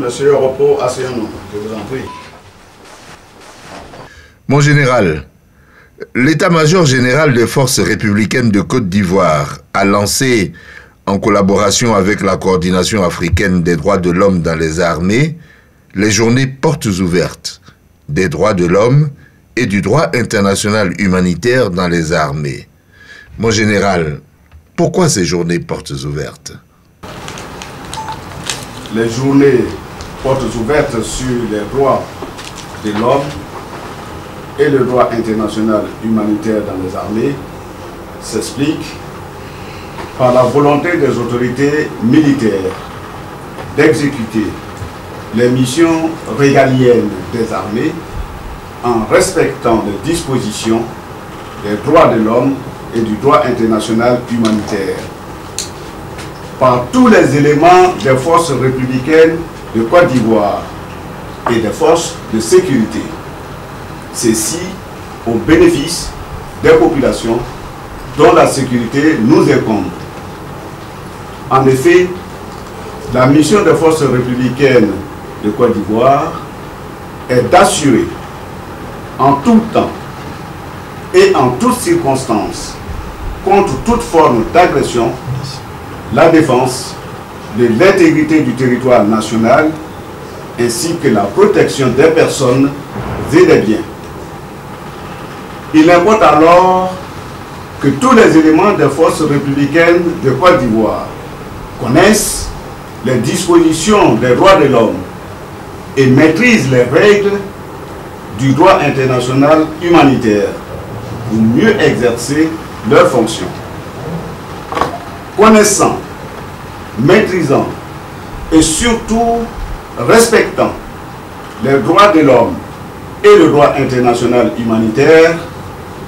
monsieur Repos Asséanou. Je vous en prie. Mon général, l'état-major général des forces républicaines de Côte d'Ivoire a lancé, en collaboration avec la coordination africaine des droits de l'homme dans les armées, les journées portes ouvertes des droits de l'homme et du droit international humanitaire dans les armées. Mon général, pourquoi ces journées portes ouvertes? Les journées portes ouvertes sur les droits de l'homme et le droit international humanitaire dans les armées s'expliquent par la volonté des autorités militaires d'exécuter les missions régaliennes des armées en respectant les dispositions des droits de l'homme et du droit international humanitaire par tous les éléments des forces républicaines de Côte d'Ivoire et des forces de sécurité. Ceci au bénéfice des populations dont la sécurité nous incombe. En effet, la mission des forces républicaines de Côte d'Ivoire est d'assurer en tout temps et en toutes circonstances, contre toute forme d'agression, la défense de l'intégrité du territoire national ainsi que la protection des personnes et des biens. Il importe alors que tous les éléments des forces républicaines de Côte d'Ivoire connaissent les dispositions des droits de l'homme et maîtrisent les règles du droit international humanitaire pour mieux exercer leurs fonctions. Connaissant, maîtrisant et surtout respectant les droits de l'homme et le droit international humanitaire,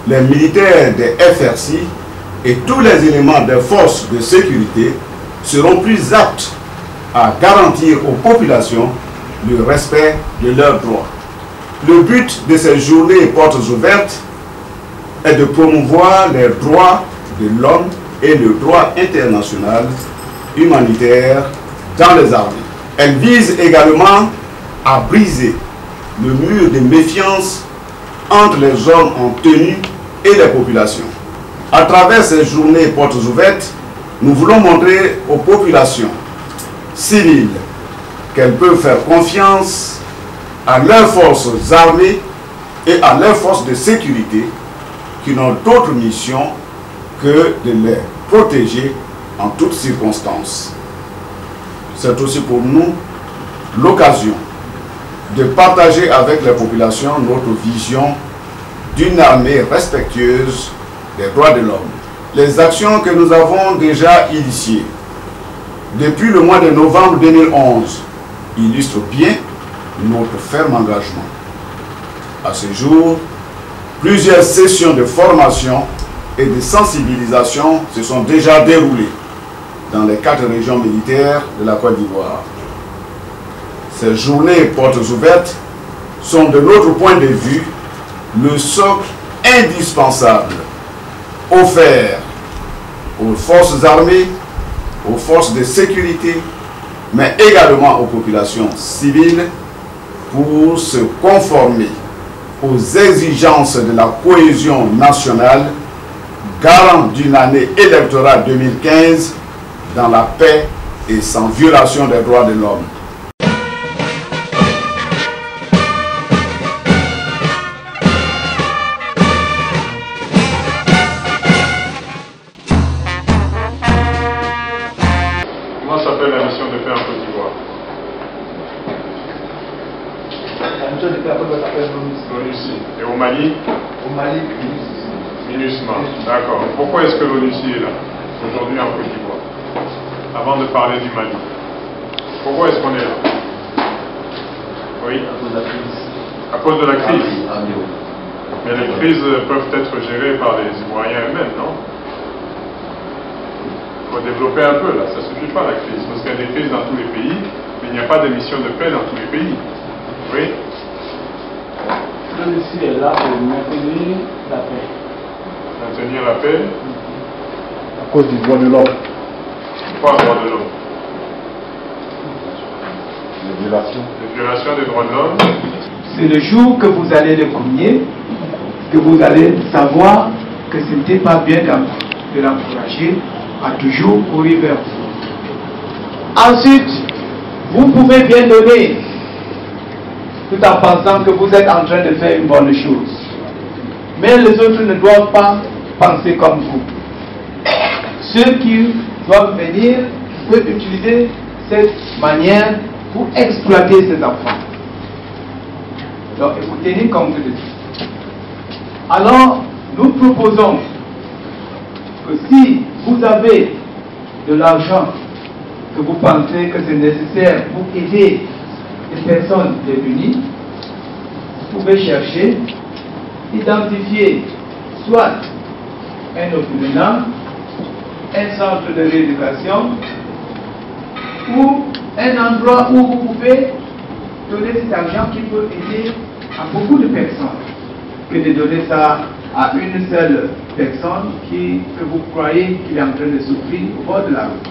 les militaires des FRC et tous les éléments des forces de sécurité seront plus aptes à garantir aux populations le respect de leurs droits. Le but de ces journées portes ouvertes est de promouvoir les droits de l'homme et le droit international humanitaire dans les armées. Elle vise également à briser le mur de méfiance entre les hommes en tenue et les populations. À travers ces journées portes ouvertes, nous voulons montrer aux populations civiles qu'elles peuvent faire confiance à leurs forces armées et à leurs forces de sécurité qui n'ont d'autre mission que de les protéger en toutes circonstances. C'est aussi pour nous l'occasion de partager avec les populations notre vision d'une armée respectueuse des droits de l'homme. Les actions que nous avons déjà initiées depuis le mois de novembre 2011 illustrent bien notre ferme engagement. À ce jour, plusieurs sessions de formation et de sensibilisation se sont déjà déroulées dans les 4 régions militaires de la Côte d'Ivoire. Ces journées portes ouvertes sont de notre point de vue le socle indispensable offert aux forces armées, aux forces de sécurité, mais également aux populations civiles pour se conformer aux exigences de la cohésion nationale, garant d'une année électorale 2015 dans la paix et sans violation des droits de l'homme. Comment s'appelle la mission de paix en Côte d'Ivoire? La mission de paix en Côte d'Ivoire s'appelle l'ONUCI. Et au Mali? Au Mali, MINUSMA. D'accord. Pourquoi est-ce que l'ONUCI est là aujourd'hui en Côte d'Ivoire? Avant de parler du Mali. Pourquoi est-ce qu'on est là? Oui? à cause de la crise. À cause de la crise. Ah, Mais les crises peuvent être gérées par les Ivoiriens eux-mêmes, non? Il faut développer un peu là, ça ne suffit pas la crise, parce qu'il y a des crises dans tous les pays, mais il n'y a pas de mission de paix dans tous les pays. Oui? L'ONUCI est là pour maintenir la paix. Maintenir la paix? À cause du droit de l'homme. Pas le droit de l'homme. Les violations des droits de l'homme. C'est le jour que vous allez le cogner, que vous allez savoir que ce n'était pas bien de l'encourager à toujours courir vers vous. Ensuite, vous pouvez bien donner, tout en pensant que vous êtes en train de faire une bonne chose. Mais les autres ne doivent pas penser comme vous. Ceux qui doivent venir peuvent utiliser cette manière pour exploiter ces enfants. Donc, écoutez, comme vous le dites. Alors, nous proposons que si vous avez de l'argent que vous pensez que c'est nécessaire pour aider les personnes démunies, vous pouvez chercher, identifier soit un orphelinat, un centre de rééducation ou un endroit où vous pouvez donner cet argent qui peut aider à beaucoup de personnes que de donner ça à une seule personne que vous croyez qu'il est en train de souffrir au bord de la route.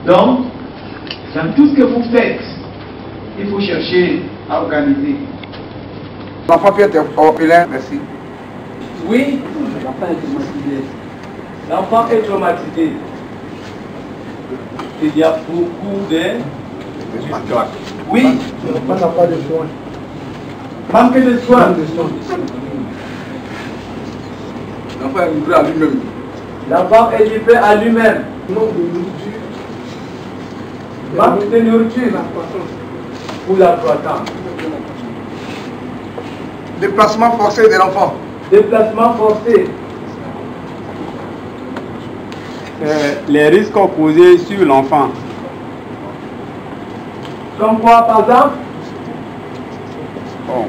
Donc, dans tout ce que vous faites, il faut chercher à organiser. L'enfant peut être orphelin, merci. Oui, l'enfant est traumatisé. L'enfant est traumatisé. Il y a beaucoup de... Oui. L'enfant n'a pas de soins. Manque de soins. L'enfant est livré à lui-même. L'enfant est livré à lui-même. Manque de nourriture. Pour la croissance. Déplacement forcé de l'enfant. Déplacement forcé. Les risques posés sur l'enfant. Comme quoi, par exemple? Bon,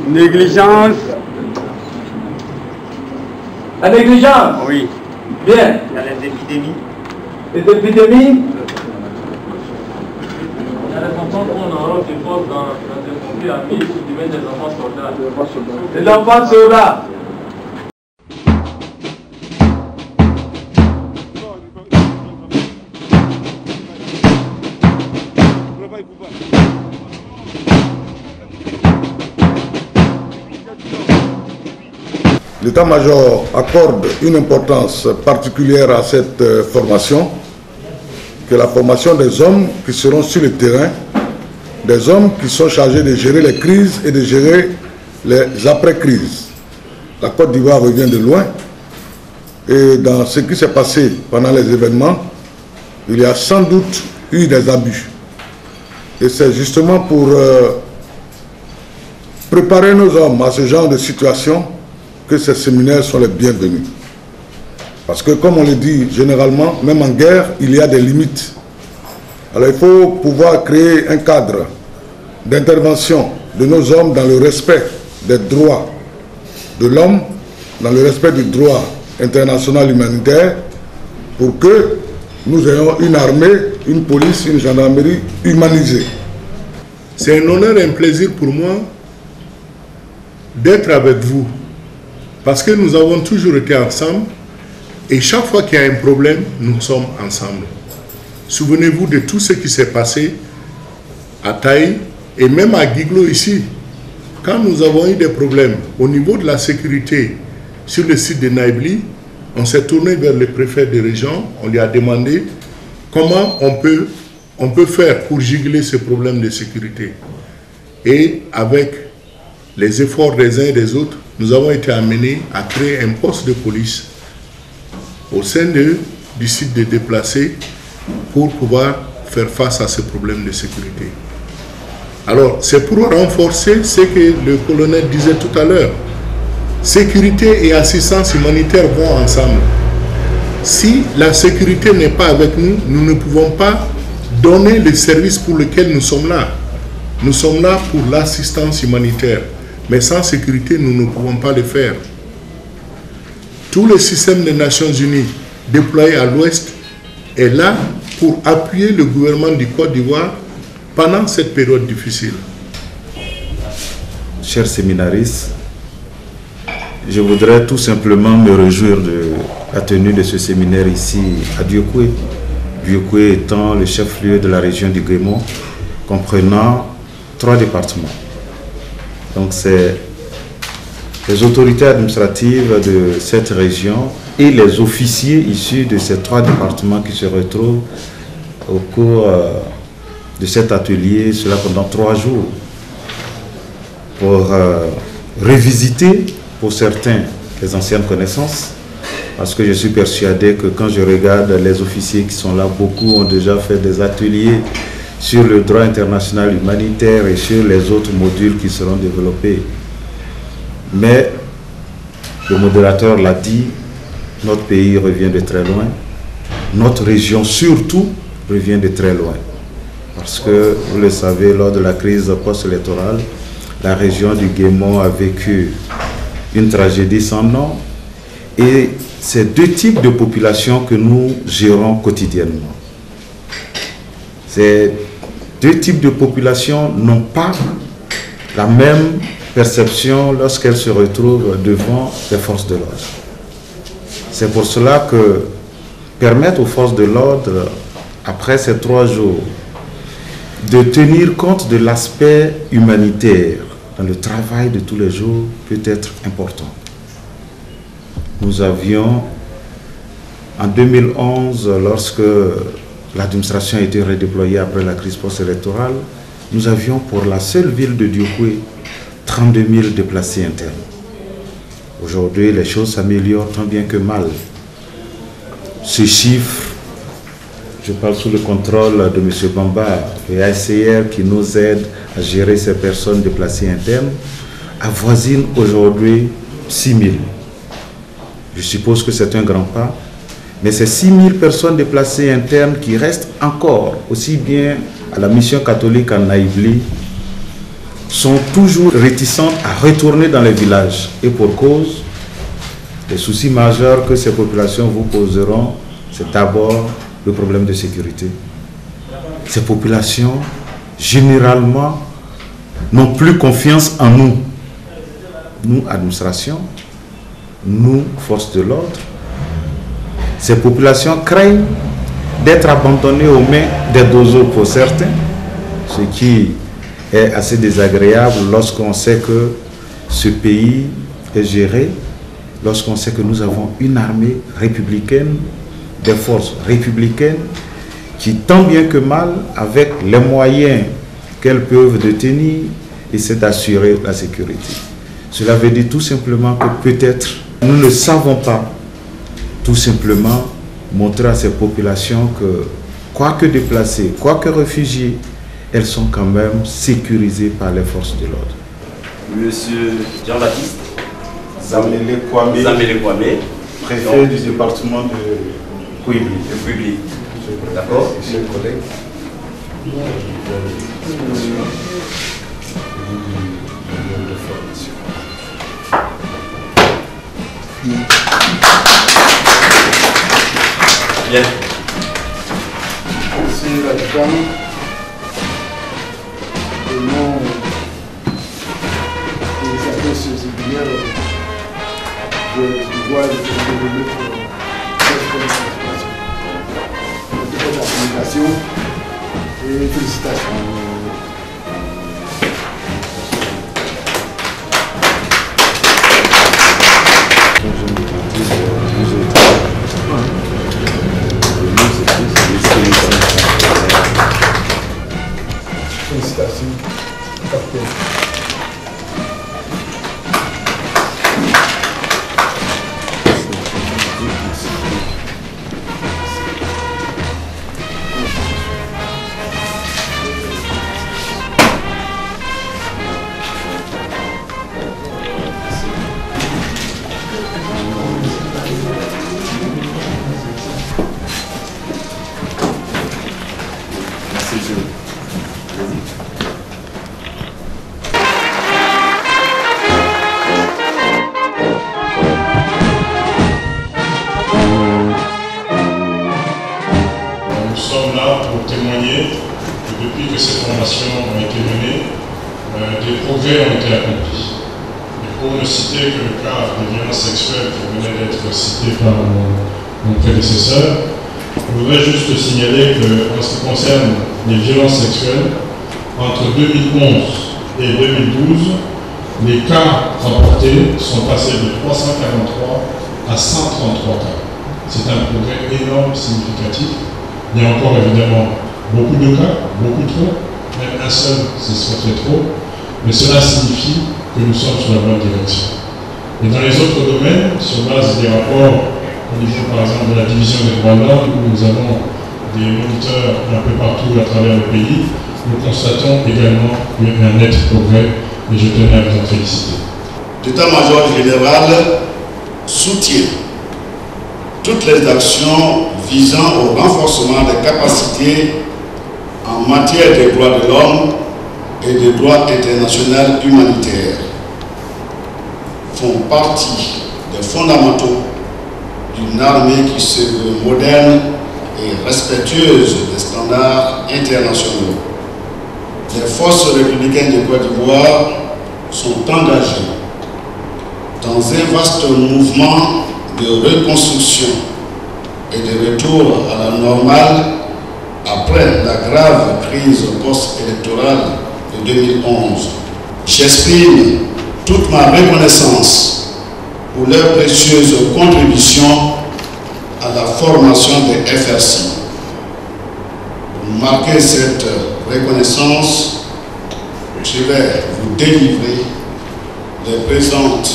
négligence. La négligence? Oui. Bien. Il y a les épidémies. Les épidémies? Il y a les enfants qu'on a qui posent dans des conflits armés pour devenir des enfants soldats. Les enfants soldats. L'état-major accorde une importance particulière à cette formation, que la formation des hommes qui seront sur le terrain, des hommes qui sont chargés de gérer les crises et de gérer les après-crises. La Côte d'Ivoire revient de loin et dans ce qui s'est passé pendant les événements, il y a sans doute eu des abus. Et c'est justement pour préparer nos hommes à ce genre de situation que ces séminaires sont les bienvenus. Parce que, comme on le dit généralement, même en guerre, il y a des limites. Alors il faut pouvoir créer un cadre d'intervention de nos hommes dans le respect des droits de l'homme, dans le respect du droit international humanitaire, pour que nous ayons une armée, une police, une gendarmerie humanisée. C'est un honneur et un plaisir pour moi d'être avec vous. Parce que nous avons toujours été ensemble et chaque fois qu'il y a un problème, nous sommes ensemble. Souvenez-vous de tout ce qui s'est passé à Taï et même à Guiglo ici. Quand nous avons eu des problèmes au niveau de la sécurité sur le site de Naïbli, on s'est tourné vers le préfet de région, on lui a demandé comment on peut faire pour gigler ce problème de sécurité. Et avec les efforts des uns et des autres, nous avons été amenés à créer un poste de police au sein du site de déplacés pour pouvoir faire face à ce problème de sécurité. Alors, c'est pour renforcer ce que le colonel disait tout à l'heure. Sécurité et assistance humanitaire vont ensemble. Si la sécurité n'est pas avec nous, nous ne pouvons pas donner le service pour lequel nous sommes là. Nous sommes là pour l'assistance humanitaire. Mais sans sécurité, nous ne pouvons pas le faire. Tout le système des Nations Unies déployé à l'Ouest est là pour appuyer le gouvernement du Côte d'Ivoire pendant cette période difficile. Chers séminaristes, je voudrais tout simplement me réjouir de la tenue de ce séminaire ici à Diokoué. Biokoué étant le chef-lieu de la région du Guémon, comprenant 3 départements. Donc c'est les autorités administratives de cette région et les officiers issus de ces 3 départements qui se retrouvent au cours de cet atelier, cela pendant 3 jours, pour revisiter pour certains les anciennes connaissances, parce que je suis persuadé que quand je regarde les officiers qui sont là, beaucoup ont déjà fait des ateliers sur le droit international humanitaire et sur les autres modules qui seront développés. Mais le modérateur l'a dit, notre pays revient de très loin, notre région surtout revient de très loin. Parce que, vous le savez, lors de la crise post-électorale, la région du Guémon a vécu une tragédie sans nom. Et c'est 2 types de populations que nous gérons quotidiennement. Ces 2 types de populations n'ont pas la même perception lorsqu'elles se retrouvent devant les forces de l'ordre. C'est pour cela que permettre aux forces de l'ordre, après ces 3 jours, de tenir compte de l'aspect humanitaire dans le travail de tous les jours peut être important. Nous avions, en 2011, lorsque l'administration a été redéployée après la crise post-électorale, nous avions pour la seule ville de Diokoué 32 000 déplacés internes. Aujourd'hui, les choses s'améliorent tant bien que mal. Ce chiffre, je parle sous le contrôle de M. Bamba et ACR qui nous aide à gérer ces personnes déplacées internes, avoisine aujourd'hui 6 000. Je suppose que c'est un grand pas, mais ces 6 000 personnes déplacées internes qui restent encore, aussi bien à la mission catholique en Naïbli, sont toujours réticentes à retourner dans les villages. Et pour cause, les soucis majeurs que ces populations vous poseront, c'est d'abord le problème de sécurité. Ces populations, généralement, n'ont plus confiance en nous. Nous, administration, nous, forces de l'ordre. Ces populations craignent d'être abandonnées aux mains des dozos pour certains, ce qui est assez désagréable lorsqu'on sait que ce pays est géré, lorsqu'on sait que nous avons une armée républicaine, des forces républicaines qui, tant bien que mal, avec les moyens qu'elles peuvent détenir, essaient d'assurer la sécurité. Cela veut dire tout simplement que peut-être nous ne savons pas tout simplement montrer à ces populations que, quoique déplacées, quoique réfugiées, elles sont quand même sécurisées par les forces de l'ordre. Monsieur Jean-Baptiste Zamele Kwame, préfet du département de Kouibli. D'accord. Chers collègues. Bien. Merci la dame. Au nom des services sécuritaires, je dois vous remercier pour cette communication et félicitations. Félicitations, capitaine. Depuis que ces formations ont été menées, des progrès ont été accomplis. Et pour ne citer que le cas des violences sexuelles qui venait d'être cité par mon prédécesseur, Je voudrais juste signaler que, en ce qui concerne les violences sexuelles, entre 2011 et 2012, les cas rapportés sont passés de 343 à 133 cas. C'est un progrès énorme, significatif. Il y a encore évidemment beaucoup de cas, beaucoup trop. Même un seul, ce serait trop. Mais cela signifie que nous sommes sur la bonne direction. Et dans les autres domaines, sur base des rapports au niveau par exemple de la division des droits de l'homme, où nous avons des moniteurs un peu partout à travers le pays, nous constatons également un net progrès et je tenais à vous en féliciter. L'état-major général soutient toutes les actions visant au renforcement des capacités en matière des droits de l'homme et des droits internationaux humanitaires. Font partie des fondamentaux d'une armée qui se veut moderne et respectueuse des standards internationaux. Les forces républicaines de Côte d'Ivoire sont engagées dans un vaste mouvement de reconstruction et de retour à la normale après la grave crise post-électorale de 2011. J'exprime toute ma reconnaissance pour leur précieuse contribution à la formation des FRC. Pour marquer cette reconnaissance, je vais vous délivrer les présentes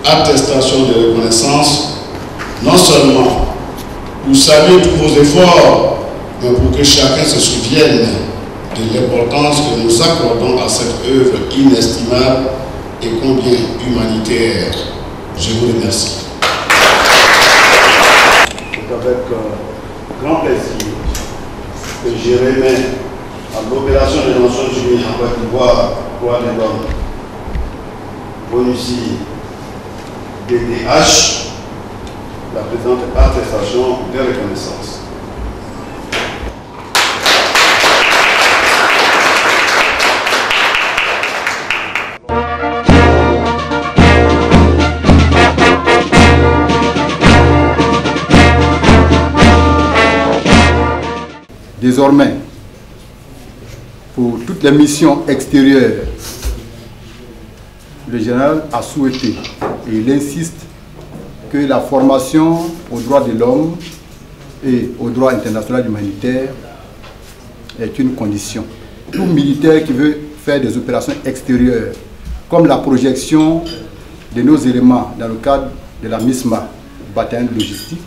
attestations de reconnaissance, non seulement pour saluer tous vos efforts, mais pour que chacun se souvienne de l'importance que nous accordons à cette œuvre inestimable et combien humanitaire. Je vous remercie. C'est avec grand plaisir que je remets à l'opération des Nations Unies en Côte d'Ivoire, droits de l'homme, Bonusi DDH, la présente attestation de reconnaissance. Désormais, pour toutes les missions extérieures, le général a souhaité et il insiste que la formation aux droits de l'homme et au droit international humanitaire est une condition. Tout militaire qui veut faire des opérations extérieures, comme la projection de nos éléments dans le cadre de la MISMA, bataillon de logistique,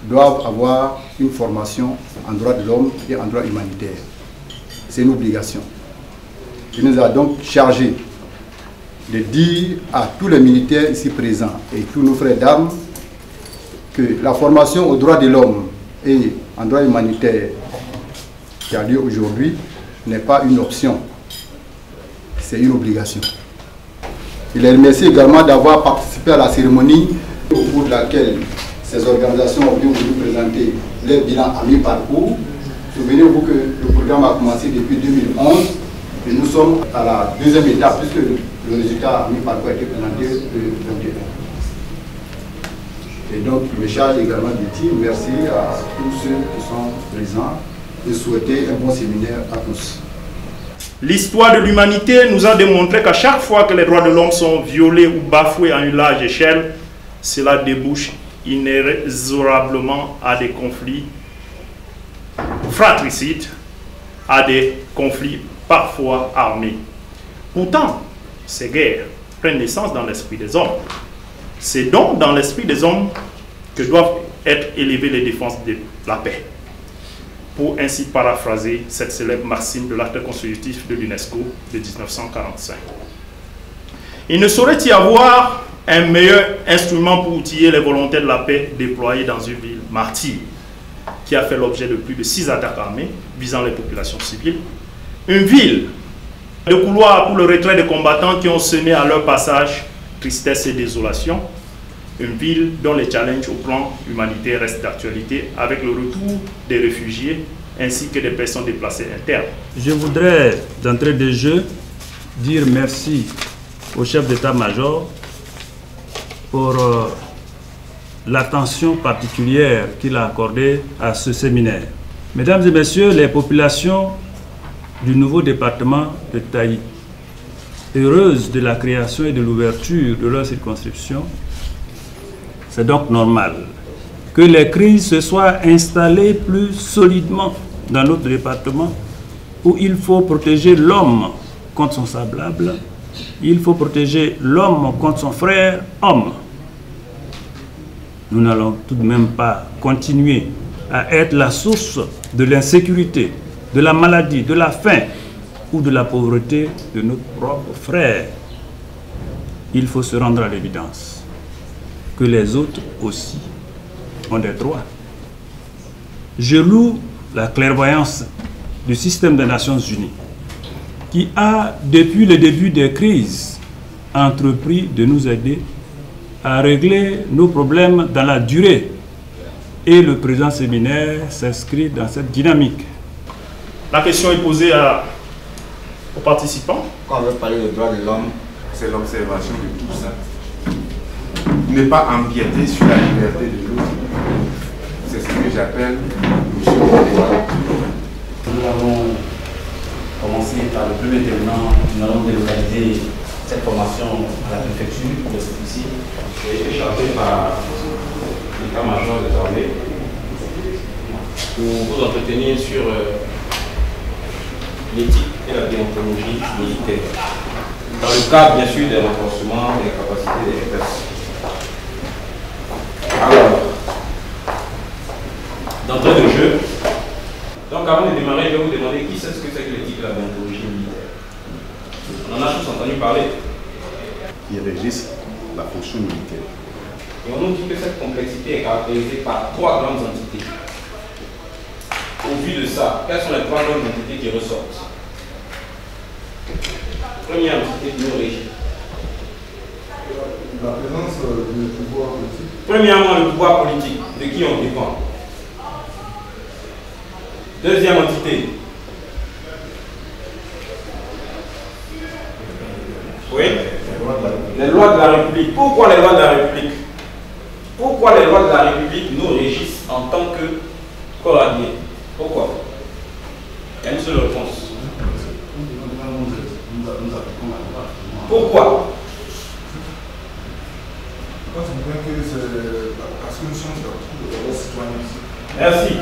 doivent avoir une formation en droit de l'homme et en droit humanitaire. C'est une obligation. Il nous a donc chargé de dire à tous les militaires ici présents et tous nos frères d'armes que la formation aux droits de l'homme et en droit humanitaire qui a lieu aujourd'hui n'est pas une option, c'est une obligation. Il les remercie également d'avoir participé à la cérémonie au cours de laquelle ces organisations ont pu vous présenter leur bilan à mi-parcours. Souvenez-vous que le programme a commencé depuis 2011 et nous sommes à la deuxième étape puisque le résultat à mi-parcours a été présenté le 21. Et donc, je me charge également de dire merci à tous ceux qui sont présents et souhaiter un bon séminaire à tous. L'histoire de l'humanité nous a démontré qu'à chaque fois que les droits de l'homme sont violés ou bafoués à une large échelle, cela débouche inexorablement à des conflits fratricides, à des conflits parfois armés. Pourtant, ces guerres prennent naissance dans l'esprit des hommes. C'est donc dans l'esprit des hommes que doivent être élevées les défenses de la paix. Pour ainsi paraphraser cette célèbre maxime de l'acte constitutif de l'UNESCO de 1945. Il ne saurait y avoir un meilleur instrument pour outiller les volontaires de la paix déployés dans une ville martyre qui a fait l'objet de plus de 6 attaques armées visant les populations civiles. Une ville de couloir pour le retrait des combattants qui ont semé à leur passage tristesse et désolation. Une ville dont les challenges au plan humanitaire restent d'actualité avec le retour des réfugiés ainsi que des personnes déplacées internes. Je voudrais, d'entrée de jeu, dire merci au chef d'état-major pour l'attention particulière qu'il a accordée à ce séminaire. Mesdames et messieurs, les populations du nouveau département de Taï, heureuses de la création et de l'ouverture de leur circonscription, c'est donc normal que les crises se soient installées plus solidement dans notre département, où il faut protéger l'homme contre son semblable, il faut protéger l'homme contre son frère homme. Nous n'allons tout de même pas continuer à être la source de l'insécurité, de la maladie, de la faim ou de la pauvreté de nos propres frères. Il faut se rendre à l'évidence que les autres aussi ont des droits. Je loue la clairvoyance du système des Nations Unies qui a, depuis le début des crises, entrepris de nous aider à régler nos problèmes dans la durée. Et le présent séminaire s'inscrit dans cette dynamique. La question est posée aux participants. Quand on veut parler des droits de l'homme, c'est l'observation de tout ça. Ne pas empiéter sur la liberté de l'autre. C'est ce que j'appelle le jeu de droit. Nous avons commencé par le premier événement. Nous allons délocaliser cette formation à la préfecture des officiers. Qui a été chargée par l'état-major des armées pour vous entretenir sur l'éthique et la déontologie militaire. Dans le cadre, bien sûr, des renforcements des capacités des FS. Alors, d'entrée de jeu, donc avant de démarrer, je vais vous demander qui sait ce que c'est que l'éthique et la déontologie militaire. On en a tous entendu parler. Qui régissent la fonction militaire. Et on nous dit que cette complexité est caractérisée par 3 grandes entités. Au vu de ça, quelles sont les 3 grandes entités qui ressortent? Première entité qui nous régit. La présence du pouvoir politique. Premièrement, le pouvoir politique, de qui on dépend. Deuxième entité. Oui. Les lois de la République. Pourquoi les lois de la République? Pourquoi les lois de la République nous régissent en tant que corps allié? Pourquoi? Il y a une seule réponse. Pourquoi? Parce que nous sommes des citoyens. Merci.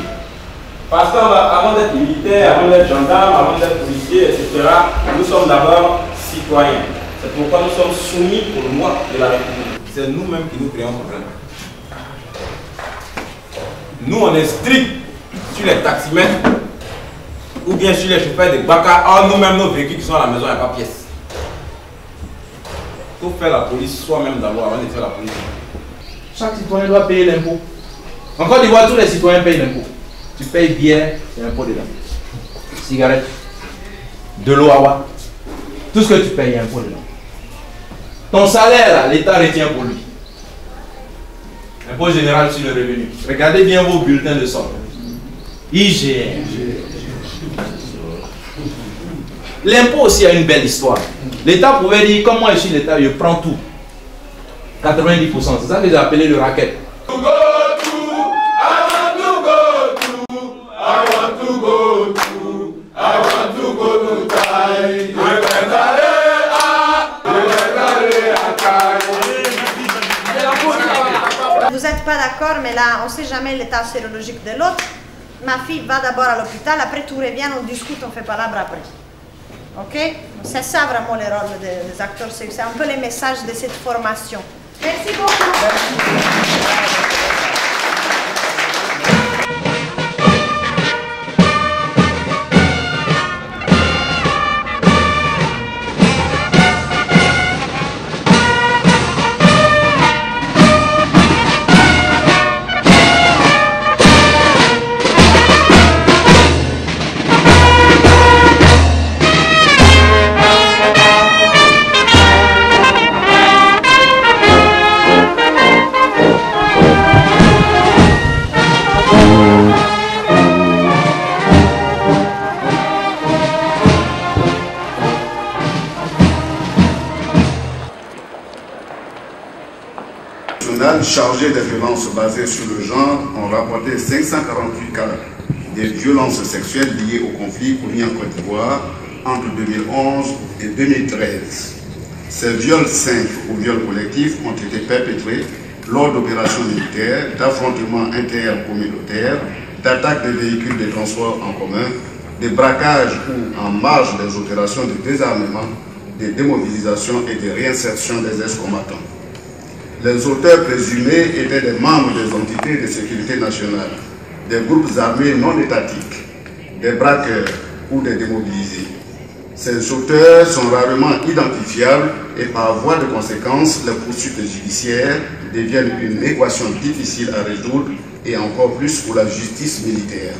Parce qu'avant d'être militaire, avant d'être gendarme, avant d'être policier, etc., nous sommes d'abord citoyens. C'est pourquoi nous sommes soumis aux lois de la République. C'est nous-mêmes qui nous créons problème. Nous, on est strict sur les taximètres ou bien sur les chauffeurs de Baka. Or, nous-mêmes, nos véhicules qui sont à la maison, il n'y a pas de pièces. Il faut faire la police soi-même d'abord avant de faire la police. Chaque citoyen doit payer l'impôt. En Côte d'Ivoire, tous les citoyens payent l'impôt. Tu payes bière, il y a un impôt dedans. Cigarette, de l'eau à boire. Tout ce que tu payes, il y a un impôt dedans. Ton salaire, l'État retient pour lui. Impôt général sur le revenu. Regardez bien vos bulletins de solde. IGN. L'impôt aussi a une belle histoire. L'État pouvait dire, comme moi je suis l'État, je prends tout. 90%. C'est ça que j'ai appelé le racket. Vous n'êtes pas d'accord, mais là, on ne sait jamais l'état sérologique de l'autre. Ma fille va d'abord à l'hôpital, après tu reviens, on discute, on fait palabre après. Ok? C'est ça vraiment le rôle des acteurs, c'est un peu les messages de cette formation. Merci beaucoup. Merci. organes chargés des violences basées sur le genre ont rapporté 548 cas de violences sexuelles liées au conflit commis en Côte d'Ivoire entre 2011 et 2013. Ces viols simples ou viols collectifs ont été perpétrés lors d'opérations militaires, d'affrontements intercommunautaires, d'attaques de véhicules de transport en commun, de braquages ou en marge des opérations de désarmement, de démobilisation et de réinsertion des ex-combattants. Les auteurs présumés étaient des membres des entités de sécurité nationale, des groupes armés non étatiques, des braqueurs ou des démobilisés. Ces auteurs sont rarement identifiables et par voie de conséquence, les poursuites judiciaires deviennent une équation difficile à résoudre et encore plus pour la justice militaire.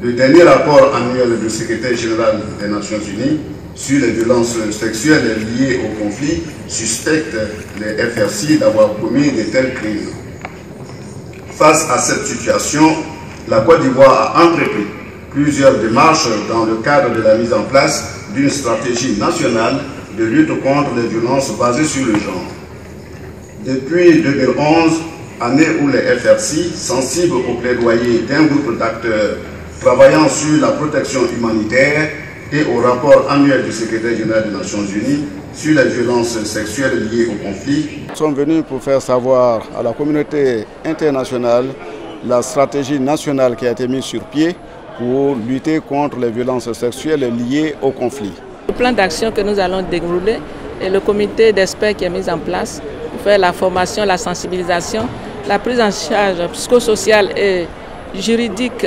Le dernier rapport annuel du secrétaire général des Nations Unies sur les violences sexuelles liées au conflit suspecte les FRC d'avoir commis de tels crimes. Face à cette situation, la Côte d'Ivoire a entrepris plusieurs démarches dans le cadre de la mise en place d'une stratégie nationale de lutte contre les violences basées sur le genre. Depuis 2011, année où les FRC, sensibles au plaidoyer d'un groupe d'acteurs travaillant sur la protection humanitaire et au rapport annuel du secrétaire général des Nations Unies sur les violences sexuelles liées au conflit. Nous sommes venus pour faire savoir à la communauté internationale la stratégie nationale qui a été mise sur pied pour lutter contre les violences sexuelles liées au conflit. Le plan d'action que nous allons dérouler et le comité d'experts qui est mis en place pour faire la formation, la sensibilisation, la prise en charge psychosociale et juridique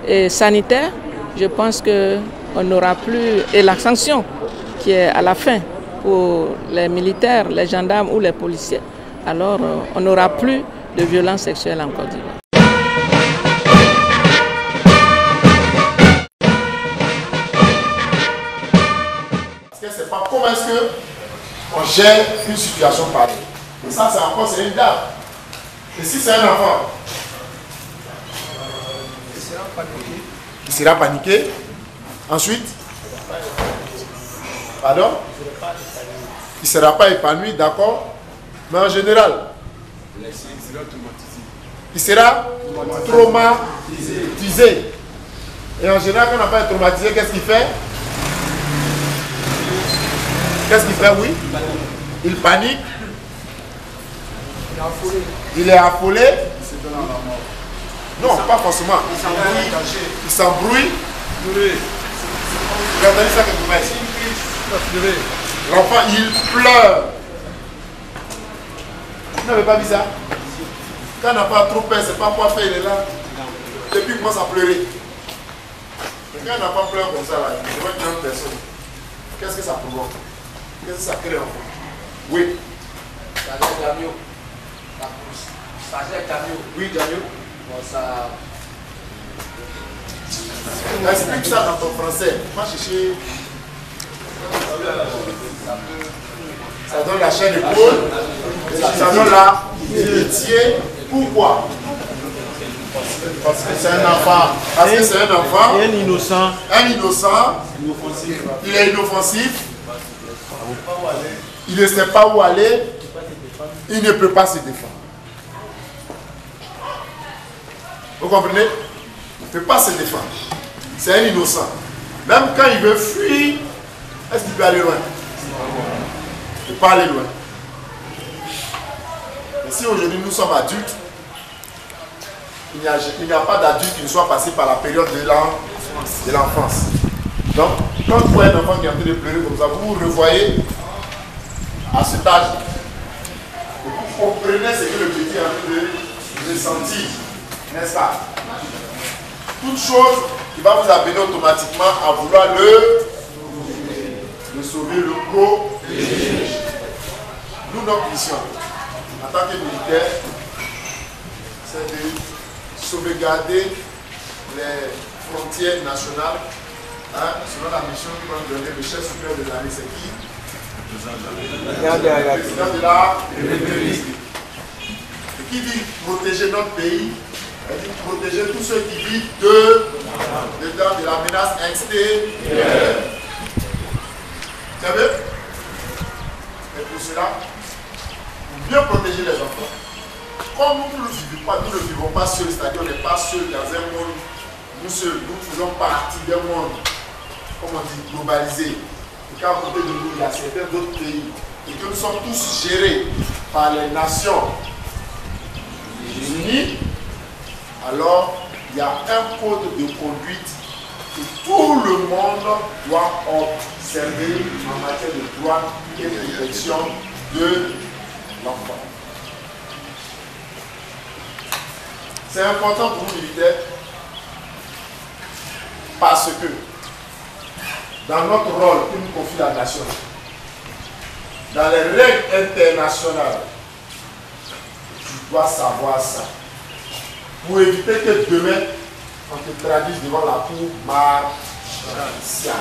et sanitaire, je pense qu'on n'aura plus, et la sanction qui est à la fin pour les militaires, les gendarmes ou les policiers, alors on n'aura plus de violences sexuelles en Côte d'Ivoire. C'est pas comment est-ce qu'on gère une situation pareille. Et ça, c'est encore, c'est une dame. Et si c'est un enfant, il sera paniqué. Ensuite, pardon, il ne sera pas épanoui, d'accord. Mais en général, il sera traumatisé. Et en général, quand on n'a pas été traumatisé, qu'est-ce qu'il fait? Qu'est-ce qu'il fait, oui? Il panique. Il est affolé. Non, pas forcément. Il s'embrouille. Regardez ça que vous mettez. L'enfant, il pleure. Vous n'avez pas vu ça? Quand on n'a pas trop peur, c'est pas quoi faire, il est là. Et puis il commence à pleurer. Mais quand on n'a pas pleuré comme ça, là, il voit une autre personne. Qu'est-ce que ça provoque? Qu'est-ce que ça crée en fait? Oui. Ça gère Jamio. Ça gère Jamio. Oui, Jamio. Bon, ça. Explique ça dans ton français. Va chercher. Ça donne la chair d'épaule. Ça donne la pitié. Pourquoi? Parce que c'est un enfant. Parce que c'est un enfant. Un innocent. Un innocent. Il est inoffensif. Il ne sait pas où aller. Il ne peut pas se défendre. Vous comprenez? Il ne peut pas se défendre. C'est un innocent. Même quand il veut fuir, est-ce qu'il peut aller loin? Il ne peut pas aller loin. Mais si aujourd'hui nous sommes adultes, il n'y a pas d'adulte qui ne soit passé par la période de l'enfance. Donc, quand vous voyez un enfant qui est en train de pleurer comme ça, vous vous revoyez à cet âge. Vous comprenez ce que le petit est en train de ressentir, n'est-ce pas? Toute chose qui va vous amener automatiquement à vouloir le sauver, le protéger. Nous, notre mission, en tant que militaire, c'est de sauvegarder les frontières nationales, selon la mission que va nous donner le chef supérieur de l'armée, c'est qui? Le président de la République. Et qui dit protéger notre pays, elle dit protéger tous ceux qui vivent dedans de la menace extérieure. Vous savez? Et pour cela, pour bien protéger les enfants, comme nous ne vivons pas seuls, c'est-à-dire on n'est pas seuls dans un monde, nous seuls, nous faisons partie d'un monde, comme on dit, globalisé. Et qu'à côté de nous, il y a certains autres pays, et que nous sommes tous gérés par les nations unies, alors il y a un code de conduite que tout le monde doit observer en matière de droit et de protection de l'enfant. C'est important pour nous militaires parce que dans notre rôle que nous confie la nation, dans les règles internationales, tu dois savoir ça. Pour éviter que demain, on te traduise devant la cour martiale.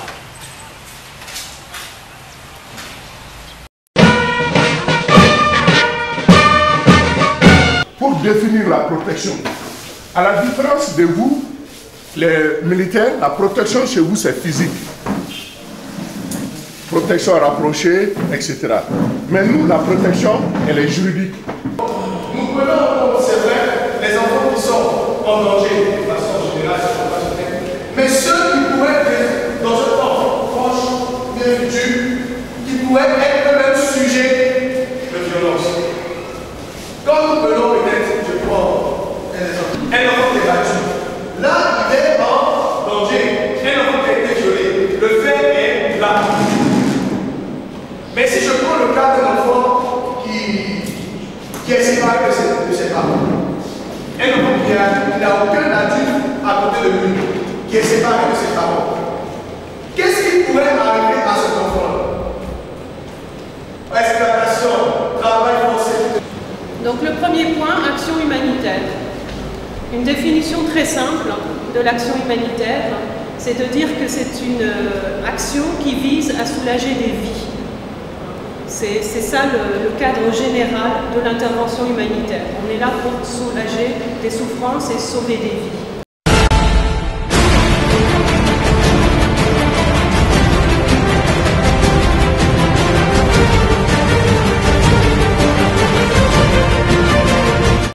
Pour définir la protection, à la différence de vous, les militaires, la protection chez vous c'est physique. Protection rapprochée, etc. Mais nous, la protection, elle est juridique. Nous prenons en compte, c'est vrai, les enfants qui sont en danger de façon générale, mais ceux qui pourraient être dans un temps proche, bien futur, qui pourraient être eux-mêmes sujets de violence. Quand nous prenons peut-être, je prends un enfant qui est battu, là il est en danger, un enfant qui a été violé, le fait est là. Mais si je prends le cas d'un enfant qui est séparé de ses parents, un enfant qui n'a aucun adulte à côté de lui, qui est séparé de ses parents, qu'est-ce qui pourrait arriver à cet enfant-là? Exploitation, travail forcé. Donc le premier point, action humanitaire. Une définition très simple de l'action humanitaire, c'est de dire que c'est une action qui vise à soulager des vies. C'est ça le cadre général de l'intervention humanitaire. On est là pour soulager des souffrances et sauver des vies.